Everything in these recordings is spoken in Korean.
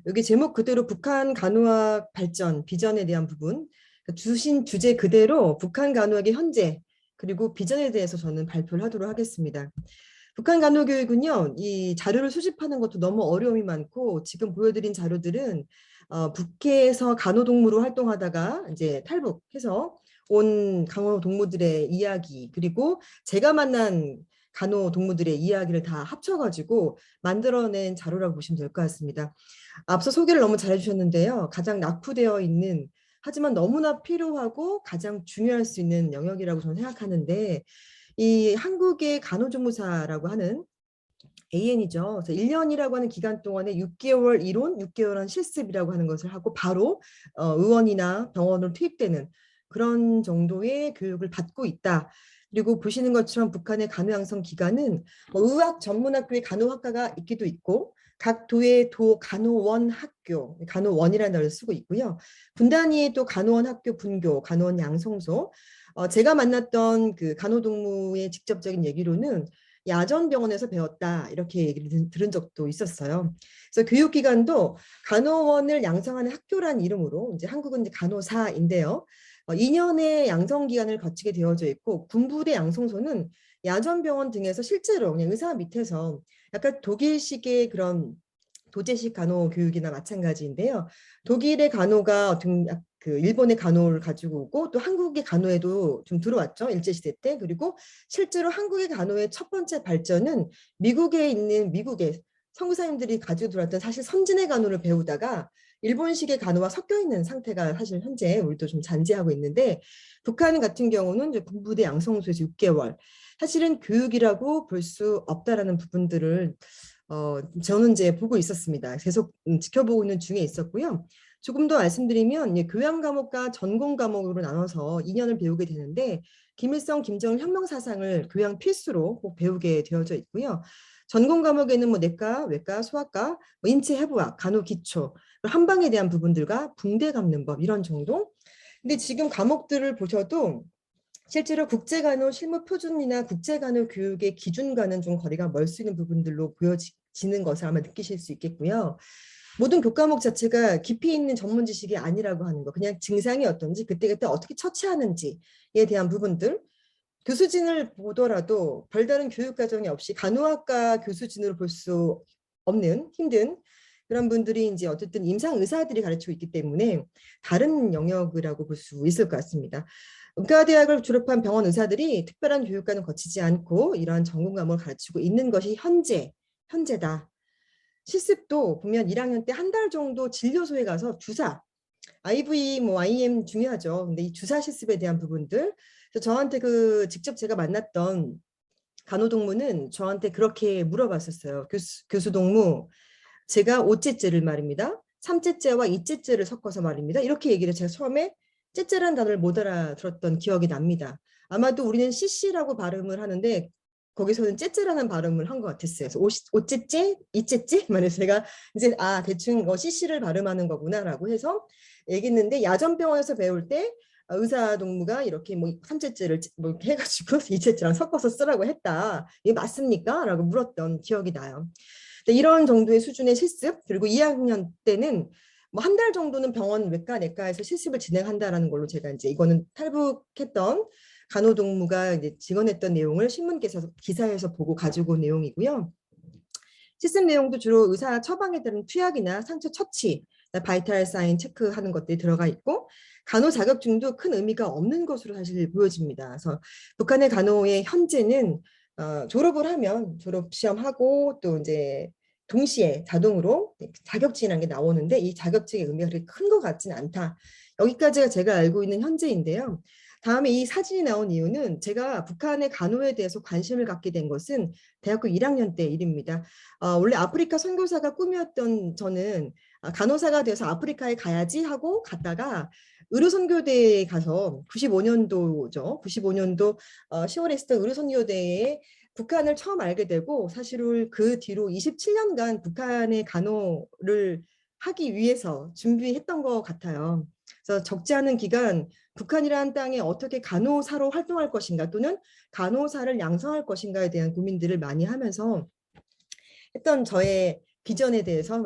여기 제목 그대로 북한 간호학 발전 비전에 대한 부분, 주신 주제 그대로 북한 간호학의 현재 그리고 비전에 대해서 저는 발표를 하도록 하겠습니다. 북한 간호교육은요, 이 자료를 수집하는 것도 너무 어려움이 많고 지금 보여드린 자료들은 북해에서 간호동무로 활동하다가 이제 탈북해서 온 간호동무들의 이야기 그리고 제가 만난 간호동무들의 이야기를 다 합쳐가지고 만들어낸 자료라고 보시면 될 것 같습니다. 앞서 소개를 너무 잘해주셨는데요. 가장 낙후되어 있는 하지만 너무나 필요하고 가장 중요할 수 있는 영역이라고 저는 생각하는데 이 한국의 간호조무사라고 하는 AN이죠. 그래서 1년이라고 하는 기간 동안에 6개월 이론, 6개월은 실습이라고 하는 것을 하고 바로 의원이나 병원으로 투입되는 그런 정도의 교육을 받고 있다. 그리고 보시는 것처럼 북한의 간호양성 기관은 의학 전문학교의 간호학과가 있기도 있고 각 도의 도 간호원 학교, 간호원이라는 단어를 쓰고 있고요. 군 단위의 또 간호원 학교 분교, 간호원 양성소. 제가 만났던 그 간호동무의 직접적인 얘기로는 야전병원에서 배웠다 이렇게 얘기를 들은 적도 있었어요. 그래서 교육기관도 간호원을 양성하는 학교란 이름으로 이제 한국은 이제 간호사인데요. 2년의 양성기간을 거치게 되어져 있고 군부대 양성소는 야전병원 등에서 실제로 그냥 의사 밑에서 약간 독일식의 그런 도제식 간호 교육이나 마찬가지인데요. 독일의 간호가 어떤 그 일본의 간호를 가지고 오고 또 한국의 간호에도 좀 들어왔죠. 일제시대 때. 그리고 실제로 한국의 간호의 첫 번째 발전은 미국에 있는 미국의 선교사님들이 가지고 들어왔던 사실 선진의 간호를 배우다가 일본식의 간호와 섞여 있는 상태가 사실 현재 우리도 좀 잔재하고 있는데 북한 같은 경우는 이제 군부대 양성소에서 6개월 사실은 교육이라고 볼 수 없다라는 부분들을 저는 이제 보고 있었습니다. 계속 지켜보고 있는 중에 있었고요. 조금 더 말씀드리면 교양 과목과 전공 과목으로 나눠서 2년을 배우게 되는데 김일성, 김정일 혁명 사상을 교양 필수로 꼭 배우게 되어져 있고요. 전공 과목에는 뭐 내과, 외과, 소아과, 뭐 인체 해부학, 간호 기초, 한방에 대한 부분들과 붕대 감는 법 이런 정도. 근데 지금 과목들을 보셔도 실제로 국제간호 실무 표준이나 국제간호 교육의 기준과는 좀 거리가 멀 수 있는 부분들로 보여지는 것을 아마 느끼실 수 있겠고요. 모든 교과목 자체가 깊이 있는 전문 지식이 아니라고 하는 거, 그냥 증상이 어떤지 그때그때 어떻게 처치하는지에 대한 부분들, 교수진을 보더라도 별다른 교육 과정이 없이 간호학과 교수진으로 볼 수 없는 힘든 그런 분들이 이제 어쨌든 임상 의사들이 가르치고 있기 때문에 다른 영역이라고 볼 수 있을 것 같습니다. 의과대학을 졸업한 병원 의사들이 특별한 교육과는 거치지 않고 이러한 전공 과목을 가르치고 있는 것이 현재다. 실습도 보면 1학년 때 한 달 정도 진료소에 가서 주사, IV, 뭐 IM 중요하죠. 근데 이 주사 실습에 대한 부분들, 그래서 저한테 그 직접 제가 만났던 간호동무는 저한테 그렇게 물어봤었어요. 교수 동무, 제가 5째째를 말입니다. 3째째와 2째째를 섞어서 말입니다. 이렇게 얘기를 제가 처음에 째째라는 단어를 못 알아들었던 기억이 납니다. 아마도 우리는 CC라고 발음을 하는데 거기서는 째째라는 발음을 한 것 같았어요. 그래서 5째째, 2째째? 말해서 제가 이제 대충 CC를 발음하는 거구나라고 해서 얘기했는데 야전병원에서 배울 때 의사 동무가 이렇게 뭐 3째째를 뭐 이렇게 해가지고 2째째랑 섞어서 쓰라고 했다. 이게 맞습니까? 라고 물었던 기억이 나요. 이런 정도의 수준의 실습 그리고 2학년 때는 뭐 한 달 정도는 병원 외과 내과에서 실습을 진행한다라는 걸로 제가 이제 이거는 탈북했던 간호동무가 이제 증언했던 내용을 기사에서 보고 가지고 온 내용이고요. 실습 내용도 주로 의사 처방에 따른 투약이나 상처 처치, 바이탈 사인 체크하는 것들이 들어가 있고 간호 자격증도 큰 의미가 없는 것으로 사실 보여집니다. 그래서 북한의 간호의 현재는 졸업을 하면 졸업 시험하고 또 이제 동시에 자동으로 자격증이라는 게 나오는데 이 자격증의 의미가 그렇게 큰 것 같지는 않다. 여기까지가 제가 알고 있는 현재인데요. 다음에 이 사진이 나온 이유는 제가 북한의 간호에 대해서 관심을 갖게 된 것은 대학교 1학년 때 일입니다. 원래 아프리카 선교사가 꿈이었던 저는 간호사가 되어서 아프리카에 가야지 하고 갔다가 의료선교대에 가서 95년도죠. 95년도 10월에 있었던 의료선교대에 북한을 처음 알게 되고 사실 그 뒤로 27년간 북한의 간호를 하기 위해서 준비했던 것 같아요. 그래서 적지 않은 기간 북한이라는 땅에 어떻게 간호사로 활동할 것인가 또는 간호사를 양성할 것인가에 대한 고민들을 많이 하면서 했던 저의 비전에 대해서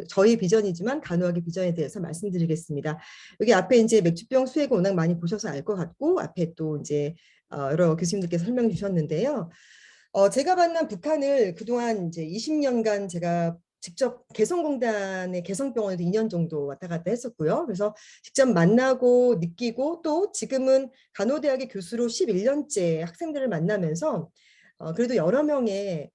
저희 비전이지만 간호학의 비전에 대해서 말씀드리겠습니다. 여기 앞에 이제 맥주병 수액을 워낙 많이 보셔서 알 것 같고 앞에 또 이제 여러 교수님들께서 설명해 주셨는데요. 제가 만난 북한을 그동안 이제 20년간 제가 직접 개성공단의 개성병원에도 2년 정도 왔다 갔다 했었고요. 그래서 직접 만나고 느끼고 또 지금은 간호대학의 교수로 11년째 학생들을 만나면서 그래도 여러 명의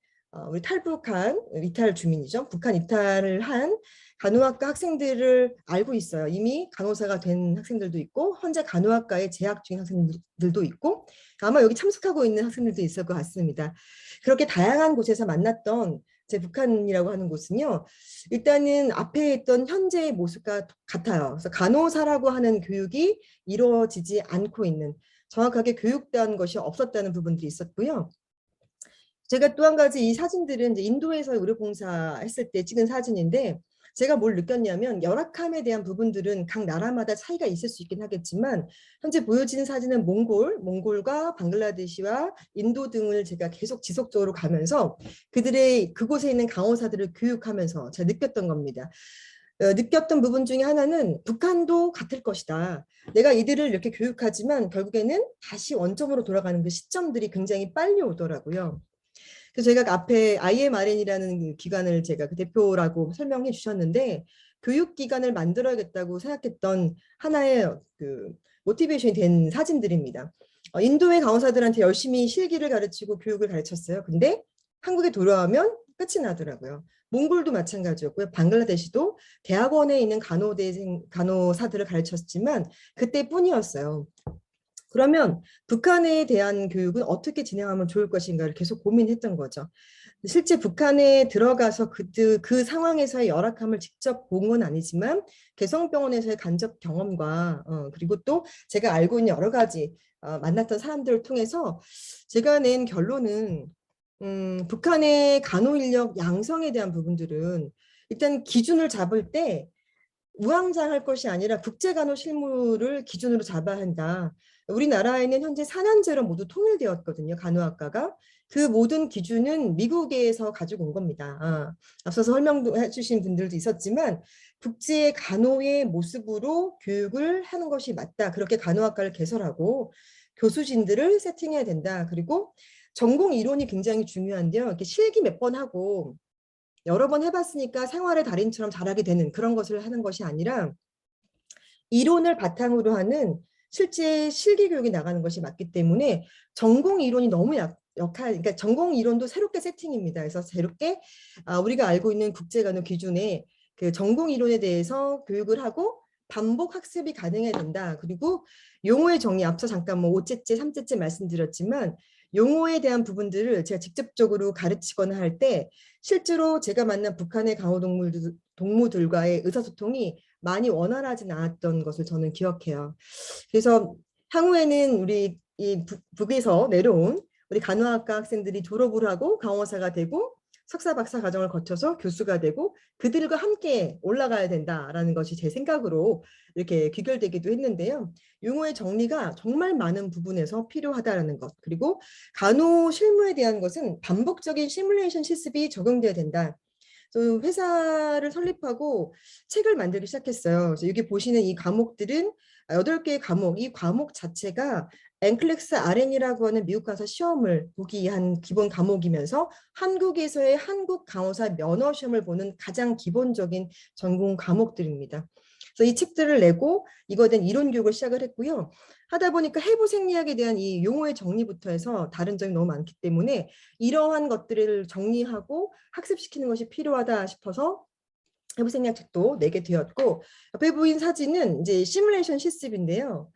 우리 탈북한 이탈 주민이죠. 북한 이탈을 한 간호학과 학생들을 알고 있어요. 이미 간호사가 된 학생들도 있고 현재 간호학과에 재학 중인 학생들도 있고 아마 여기 참석하고 있는 학생들도 있을 것 같습니다. 그렇게 다양한 곳에서 만났던 제 북한이라고 하는 곳은요. 일단은 앞에 있던 현재의 모습과 같아요. 그래서 간호사라고 하는 교육이 이루어지지 않고 있는 정확하게 교육된 것이 없었다는 부분들이 있었고요. 제가 또 한 가지 이 사진들은 이제 인도에서 의료봉사 했을 때 찍은 사진인데 제가 뭘 느꼈냐면 열악함에 대한 부분들은 각 나라마다 차이가 있을 수 있긴 하겠지만 현재 보여지는 사진은 몽골과 방글라데시와 인도 등을 제가 계속 지속적으로 가면서 그들의 그곳에 있는 간호사들을 교육하면서 제가 느꼈던 겁니다. 느꼈던 부분 중에 하나는 북한도 같을 것이다. 내가 이들을 이렇게 교육하지만 결국에는 다시 원점으로 돌아가는 그 시점들이 굉장히 빨리 오더라고요. 그래서 제가 앞에 IMRN이라는 기관을 제가 그 대표라고 설명해 주셨는데 교육기관을 만들어야겠다고 생각했던 하나의 그 모티베이션이 된 사진들입니다. 인도의 간호사들한테 열심히 실기를 가르치고 교육을 가르쳤어요. 근데 한국에 돌아오면 끝이 나더라고요. 몽골도 마찬가지였고요. 방글라데시도 대학원에 있는 간호사들을 가르쳤지만 그때뿐이었어요. 그러면 북한에 대한 교육은 어떻게 진행하면 좋을 것인가를 계속 고민했던 거죠. 실제 북한에 들어가서 그 상황에서의 열악함을 직접 본 건 아니지만 개성병원에서의 간접 경험과 그리고 또 제가 알고 있는 여러 가지 만났던 사람들을 통해서 제가 낸 결론은 북한의 간호 인력 양성에 대한 부분들은 일단 기준을 잡을 때 우왕좌왕할 것이 아니라 국제간호 실무를 기준으로 잡아야 한다. 우리나라에는 현재 4년제로 모두 통일되었거든요. 간호학과가. 그 모든 기준은 미국에서 가지고 온 겁니다. 앞서서 설명도 해주신 분들도 있었지만 국제 간호의 모습으로 교육을 하는 것이 맞다. 그렇게 간호학과를 개설하고 교수진들을 세팅해야 된다. 그리고 전공 이론이 굉장히 중요한데요. 이렇게 실기 몇 번 하고 여러 번 해봤으니까 생활의 달인처럼 잘하게 되는 그런 것을 하는 것이 아니라 이론을 바탕으로 하는 실제 실기 교육이 나가는 것이 맞기 때문에 전공 이론이 너무 그러니까 전공 이론도 새롭게 세팅입니다. 그래서 새롭게 우리가 알고 있는 국제간호 기준에 그 전공 이론에 대해서 교육을 하고 반복 학습이 가능해야 된다. 그리고 용어의 정의 앞서 잠깐 뭐 5제째, 3제째 말씀드렸지만 용어에 대한 부분들을 제가 직접적으로 가르치거나 할 때 실제로 제가 만난 북한의 동무들과의 의사소통이 많이 원활하진 않았던 것을 저는 기억해요. 그래서 향후에는 우리 이 북에서 내려온 우리 간호학과 학생들이 졸업을 하고 간호사가 되고 석사 박사 과정을 거쳐서 교수가 되고 그들과 함께 올라가야 된다라는 것이 제 생각으로 이렇게 귀결되기도 했는데요. 용어의 정리가 정말 많은 부분에서 필요하다라는 것, 그리고 간호 실무에 대한 것은 반복적인 시뮬레이션 실습이 적용돼야 된다. 회사를 설립하고 책을 만들기 시작했어요. 그래서 여기 보시는 이 과목들은 8개의 과목, 이 과목 자체가 엔클렉스 RN이라고 하는 미국 가서 시험을 보기 위한 기본 과목이면서 한국에서의 한국 간호사 면허 시험을 보는 가장 기본적인 전공 과목들입니다. 그래서 이 책들을 내고 이거에 대한 이론 교육을 시작을 했고요. 하다 보니까 해부 생리학에 대한 이 용어의 정리부터 해서 다른 점이 너무 많기 때문에 이러한 것들을 정리하고 학습시키는 것이 필요하다 싶어서 해부 생리학 책도 내게 되었고 옆에 보인 사진은 이제 시뮬레이션 실습인데요.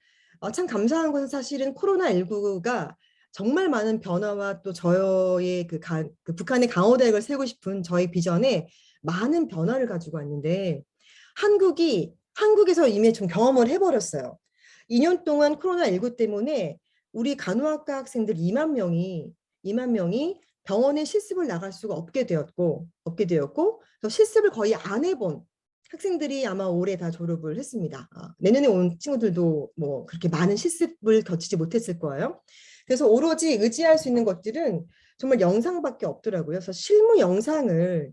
참 감사한 것은 사실은 코로나19가 정말 많은 변화와 또 저의 그 북한의 강호대학을 세우고 싶은 저의 비전에 많은 변화를 가지고 왔는데 한국에서 이미 좀 경험을 해버렸어요. 2년 동안 코로나19 때문에 우리 간호학과 학생들 2만 명이 병원에 실습을 나갈 수가 없게 되었고 실습을 거의 안 해본 학생들이 아마 올해 다 졸업을 했습니다. 내년에 온 친구들도 뭐 그렇게 많은 실습을 거치지 못했을 거예요. 그래서 오로지 의지할 수 있는 것들은 정말 영상밖에 없더라고요. 그래서 실무 영상을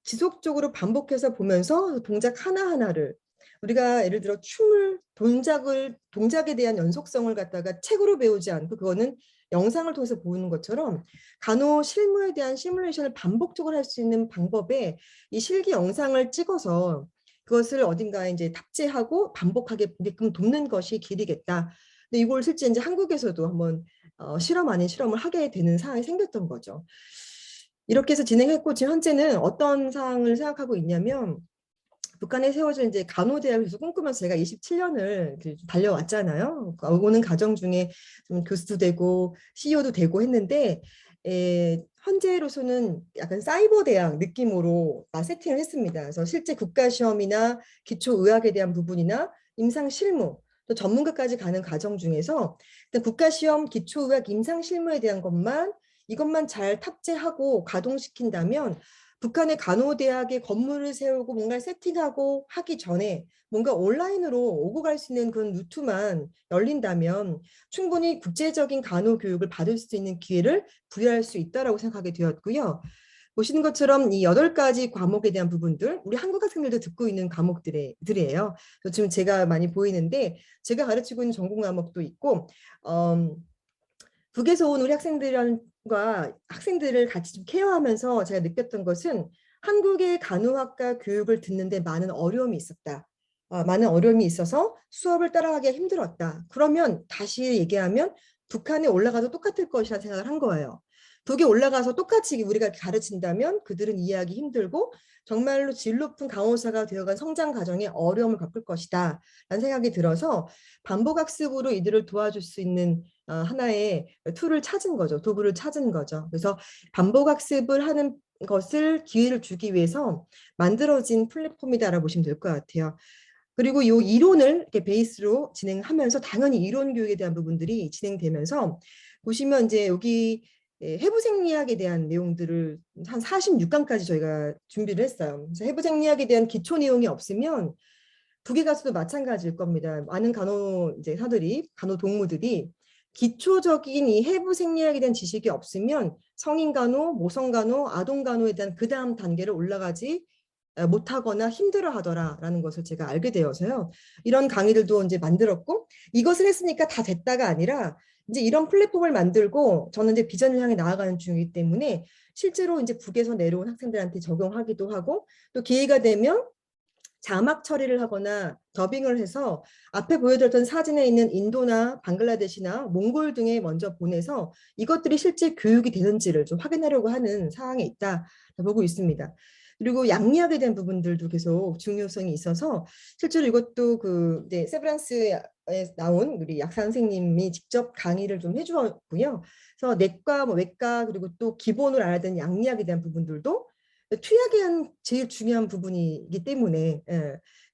지속적으로 반복해서 보면서 동작 하나하나를 우리가 예를 들어 춤을 동작에 대한 연속성을 갖다가 책으로 배우지 않고 그거는 영상을 통해서 보는 것처럼 간호 실무에 대한 시뮬레이션을 반복적으로 할 수 있는 방법에 이 실기 영상을 찍어서 그것을 어딘가에 이제 탑재하고 반복하게 보게끔 돕는 것이 길이겠다. 근데 이걸 실제 이제 한국에서도 한번 실험 아닌 실험을 하게 되는 상황이 생겼던 거죠. 이렇게 해서 진행했고 지금 현재는 어떤 사항을 생각하고 있냐면 북한에 세워진 이제 간호대학을 계속 꿈꾸면서 제가 27년을 달려왔잖아요. 오는 과정 중에 좀 교수도 되고 CEO도 되고 했는데 현재로서는 약간 사이버 대학 느낌으로 세팅을 했습니다. 그래서 실제 국가시험이나 기초의학에 대한 부분이나 임상 실무 또 전문가까지 가는 과정 중에서 일단 국가시험, 기초의학, 임상 실무에 대한 이것만 잘 탑재하고 가동시킨다면 북한의 간호대학에 건물을 세우고 뭔가를 세팅하고 하기 전에 뭔가 온라인으로 오고 갈 수 있는 그런 루트만 열린다면 충분히 국제적인 간호 교육을 받을 수 있는 기회를 부여할 수 있다고 생각하게 되었고요. 보시는 것처럼 이 8가지 과목에 대한 부분들, 우리 한국 학생들도 듣고 있는 과목들이에요. 지금 제가 많이 보이는데 제가 가르치고 있는 전공 과목도 있고 북에서 온 우리 학생들을 같이 좀 케어하면서 제가 느꼈던 것은 한국의 간호학과 교육을 듣는데 많은 어려움이 있었다. 많은 어려움이 있어서 수업을 따라가기가 힘들었다. 그러면 다시 얘기하면 북한에 올라가도 똑같을 것이라 생각을 한 거예요. 북에 올라가서 똑같이 우리가 가르친다면 그들은 이해하기 힘들고 정말로 질 높은 강호사가 되어간 성장 과정에 어려움을 겪을 것이다 라는 생각이 들어서 반복학습으로 이들을 도와줄 수 있는 하나의 툴을 찾은 거죠. 도구를 찾은 거죠. 그래서 반복학습을 하는 것을 기회를 주기 위해서 만들어진 플랫폼이다라고 보시면 될 것 같아요. 그리고 이 이론을 이렇게 베이스로 진행하면서 당연히 이론 교육에 대한 부분들이 진행되면서 보시면 이제 여기 해부생리학에 대한 내용들을 한 46강까지 저희가 준비를 했어요. 그래서 해부생리학에 대한 기초 내용이 없으면 북에 가서도 마찬가지일 겁니다. 많은 간호사들이, 간호동무들이 기초적인 이 해부생리학에 대한 지식이 없으면 성인간호, 모성간호, 아동간호에 대한 그 다음 단계를 올라가지 못하거나 힘들어하더라라는 것을 제가 알게 되어서요. 이런 강의들도 이제 만들었고 이것을 했으니까 다 됐다가 아니라 이제 이런 플랫폼을 만들고 저는 이제 비전을 향해 나아가는 중이기 때문에 실제로 이제 북에서 내려온 학생들한테 적용하기도 하고 또 기회가 되면 자막 처리를 하거나 더빙을 해서 앞에 보여드렸던 사진에 있는 인도나 방글라데시나 몽골 등에 먼저 보내서 이것들이 실제 교육이 되는지를 좀 확인하려고 하는 상황에 있다 보고 있습니다. 그리고 양리학에 대한 부분들도 계속 중요성이 있어서 실제로 이것도 세브란스에 나온 우리 약사 선생님이 직접 강의를 좀 해주었고요. 그래서 내과, 외과 그리고 또 기본으로 알아야 되는 양리학에 대한 부분들도 투약이 한 제일 중요한 부분이기 때문에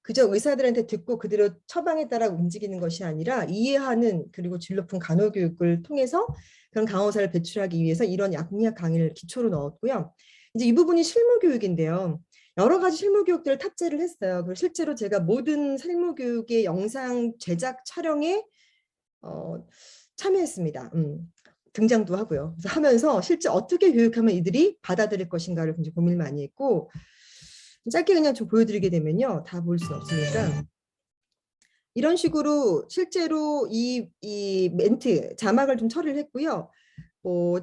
그저 의사들한테 듣고 그대로 처방에 따라 움직이는 것이 아니라 이해하는 그리고 질 높은 간호교육을 통해서 그런 간호사를 배출하기 위해서 이런 양리학 강의를 기초로 넣었고요. 이제 이 부분이 실무교육인데요. 여러 가지 실무교육들을 탑재를 했어요. 그리고 실제로 제가 모든 실무교육의 영상 제작 촬영에 참여했습니다. 등장도 하고요. 그래서 하면서 실제 어떻게 교육하면 이들이 받아들일 것인가를 굉장히 고민을 많이 했고 짧게 그냥 좀 보여드리게 되면요. 다 볼 수는 없으니까 이런 식으로 실제로 이 멘트, 자막을 좀 처리를 했고요.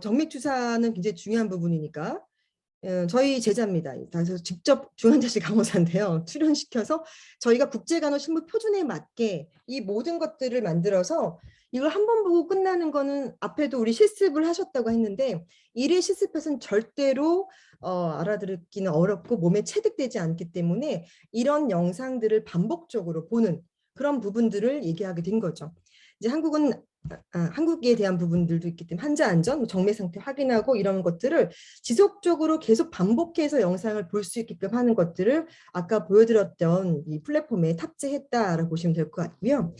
정맥주사는 굉장히 중요한 부분이니까 저희 제자입니다. 그래서 직접 중환자실 간호사인데요. 출연시켜서 저희가 국제간호신문 표준에 맞게 이 모든 것들을 만들어서 이걸 한 번 보고 끝나는 거는 앞에도 우리 실습을 하셨다고 했는데 1회 실습에서는 절대로 알아듣기는 어렵고 몸에 체득되지 않기 때문에 이런 영상들을 반복적으로 보는 그런 부분들을 얘기하게 된 거죠. 이제 한국에 대한 부분들도 있기 때문에 환자 안전, 정맥 상태 확인하고 이런 것들을 지속적으로 계속 반복해서 영상을 볼 수 있게끔 하는 것들을 아까 보여드렸던 이 플랫폼에 탑재했다라고 보시면 될 것 같고요.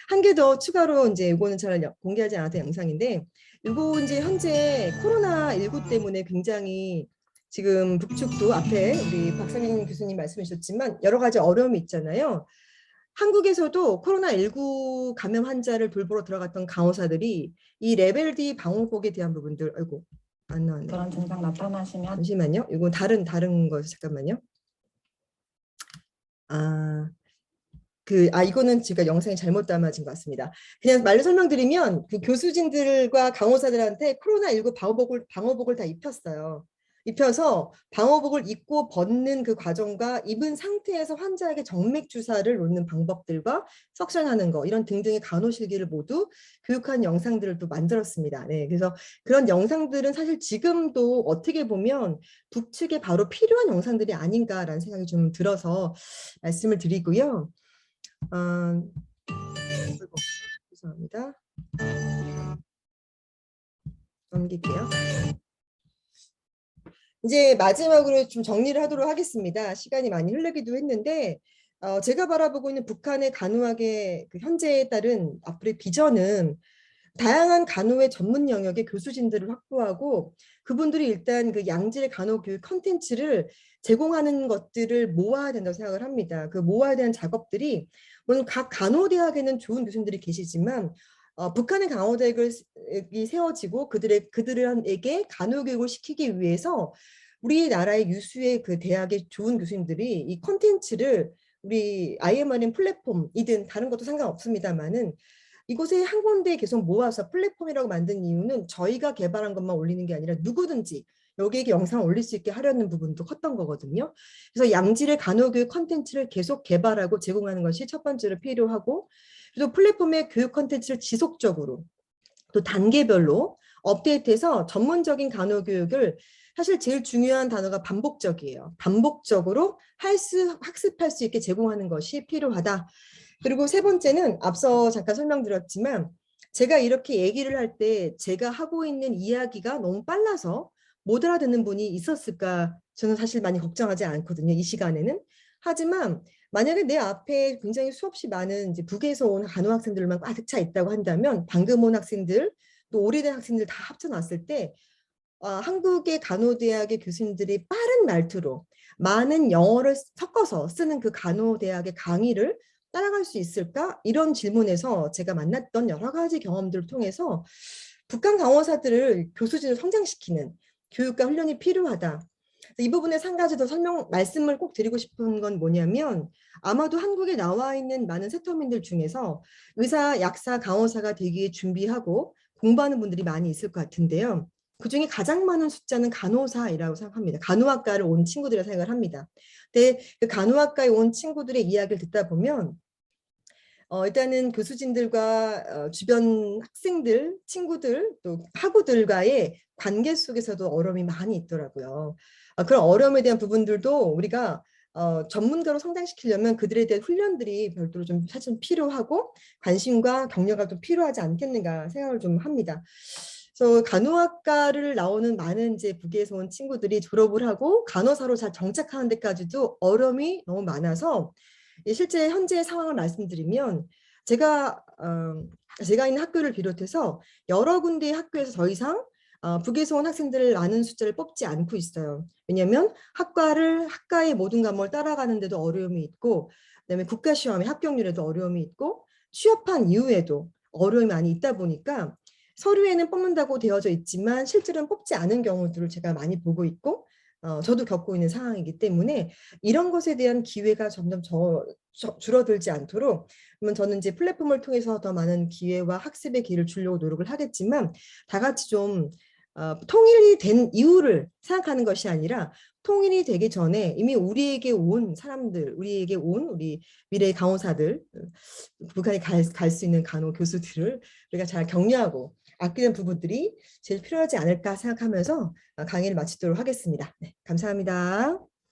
한 개 더 추가로 이제 이거는 잘 공개하지 않았던 영상인데 이거 이제 현재 코로나19 때문에 굉장히 지금 북측도 앞에 우리 박상민 교수님 말씀해 주셨지만 여러 가지 어려움이 있잖아요. 한국에서도 코로나19 감염 환자를 돌보러 들어갔던 간호사들이 이 레벨 D 방호복에 대한 부분들, 아이고, 안 나왔네. 그런 증상 나타나시면 잠시만요. 이건 다른 거 잠깐만요. 이거는 제가 영상이 잘못 담아진 것 같습니다. 그냥 말로 설명드리면 그 교수진들과 강호사들한테 코로나19 방호복을 다 입혔어요. 입혀서 방호복을 입고 벗는 그 과정과 입은 상태에서 환자에게 정맥 주사를 놓는 방법들과 석션하는 거 이런 등등의 간호실기를 모두 교육한 영상들을 또 만들었습니다. 네, 그래서 그런 영상들은 사실 지금도 어떻게 보면 북측에 바로 필요한 영상들이 아닌가라는 생각이 좀 들어서 말씀을 드리고요. 죄송합니다. 넘길게요. 이제 마지막으로 좀 정리를 하도록 하겠습니다. 시간이 많이 흐르기도 했는데 제가 바라보고 있는 북한의 간호학의 그 현재에 따른 앞으로의 비전은 다양한 간호의 전문 영역의 교수진들을 확보하고 그분들이 일단 그 양질의 간호 교육 컨텐츠를 제공하는 것들을 모아야 된다고 생각을 합니다. 그 모아야 되는 작업들이 물론 각 간호대학에는 좋은 교수님들이 계시지만 북한의 간호대학이 세워지고 그들에게 간호 교육을 시키기 위해서 우리나라의 유수의 그 대학의 좋은 교수님들이 이 컨텐츠를 우리 IMRN 플랫폼이든 다른 것도 상관없습니다만은 이곳에 한 군데에 계속 모아서 플랫폼이라고 만든 이유는 저희가 개발한 것만 올리는 게 아니라 누구든지 여기에 영상을 올릴 수 있게 하려는 부분도 컸던 거거든요. 그래서 양질의 간호교육 컨텐츠를 계속 개발하고 제공하는 것이 첫 번째로 필요하고 그리고 플랫폼의 교육 컨텐츠를 지속적으로 또 단계별로 업데이트해서 전문적인 간호교육을 사실 제일 중요한 단어가 반복적이에요. 반복적으로 학습할 수 있게 제공하는 것이 필요하다. 그리고 세 번째는 앞서 잠깐 설명드렸지만 제가 이렇게 얘기를 할 때 제가 하고 있는 이야기가 너무 빨라서 못 알아듣는 분이 있었을까 저는 사실 많이 걱정하지 않거든요. 이 시간에는. 하지만 만약에 내 앞에 굉장히 수없이 많은 이제 북에서 온 간호 학생들만 가득 차 있다고 한다면 방금 온 학생들 또 오래된 학생들 다 합쳐놨을 때 한국의 간호대학의 교수님들이 빠른 말투로 많은 영어를 섞어서 쓰는 그 간호대학의 강의를 따라갈 수 있을까? 이런 질문에서 제가 만났던 여러 가지 경험들을 통해서 북한 간호사들을 교수진으로 성장시키는 교육과 훈련이 필요하다. 이 부분에 한 가지 더 말씀을 꼭 드리고 싶은 건 뭐냐면 아마도 한국에 나와 있는 많은 세터민들 중에서 의사, 약사, 간호사가 되기에 준비하고 공부하는 분들이 많이 있을 것 같은데요. 그중에 가장 많은 숫자는 간호사이라고 생각합니다. 간호학과를 온 친구들이라고 생각을 합니다. 근데 그 간호학과에 온 친구들의 이야기를 듣다 보면 일단은 교수진들과 주변 학생들, 친구들, 또 학우들과의 관계 속에서도 어려움이 많이 있더라고요. 그런 어려움에 대한 부분들도 우리가 전문가로 성장시키려면 그들에 대한 훈련들이 별도로 좀 사실 필요하고 관심과 격려가 좀 필요하지 않겠는가 생각을 좀 합니다. 그래서 간호학과를 나오는 많은 이제 북에서 온 친구들이 졸업을 하고 간호사로 잘 정착하는 데까지도 어려움이 너무 많아서 실제 현재 상황을 말씀드리면 제가 있는 학교를 비롯해서 여러 군데의 학교에서 더 이상 북에서 온 학생들을 많은 숫자를 뽑지 않고 있어요. 왜냐하면 학과의 모든 과목을 따라가는데도 어려움이 있고 그다음에 국가시험의 합격률에도 어려움이 있고 취업한 이후에도 어려움이 많이 있다 보니까 서류에는 뽑는다고 되어져 있지만 실제로는 뽑지 않은 경우들을 제가 많이 보고 있고 저도 겪고 있는 상황이기 때문에 이런 것에 대한 기회가 점점 줄어들지 않도록 그러면 저는 이제 플랫폼을 통해서 더 많은 기회와 학습의 기회를 주려고 노력을 하겠지만 다 같이 좀 통일이 된 이유를 생각하는 것이 아니라 통일이 되기 전에 이미 우리에게 온 사람들, 우리에게 온 우리 미래의 간호사들, 북한에 갈 수 있는 간호 교수들을 우리가 잘 격려하고 아끼는 부분들이 제일 필요하지 않을까 생각하면서 강의를 마치도록 하겠습니다. 네, 감사합니다.